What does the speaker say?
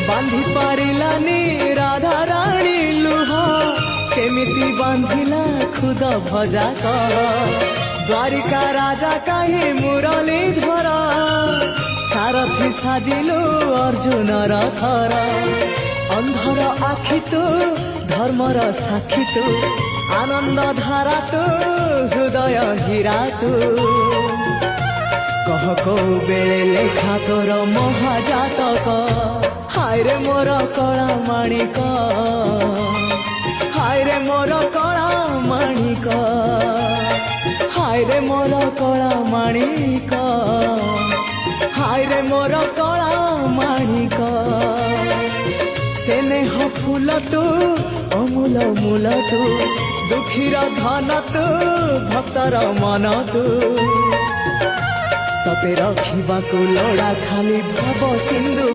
बांधी पारिलानी राधा रानी लुह केमिति बांधिला खुद भजा कह द्वारिका राजा कहीं मुरली धर सारथी साजिलु अर्जुन रथर अंधर आखि तू धर्मर साक्षी तू आनंद धारा तू हृदय हीरा तू कह को बेले लेखा तोर महाजातक हाय रे मोर कला माणिक हाय रे मोर कला माणिक हाय रे मोर कला माणिक हाय रे मोर कला माणिक स्नेह फूल तू अमूल मूल तू दुखीर धन तू भक्तर मन तू तते रखिबाकू लोड़ा खाली भाव सिंधु।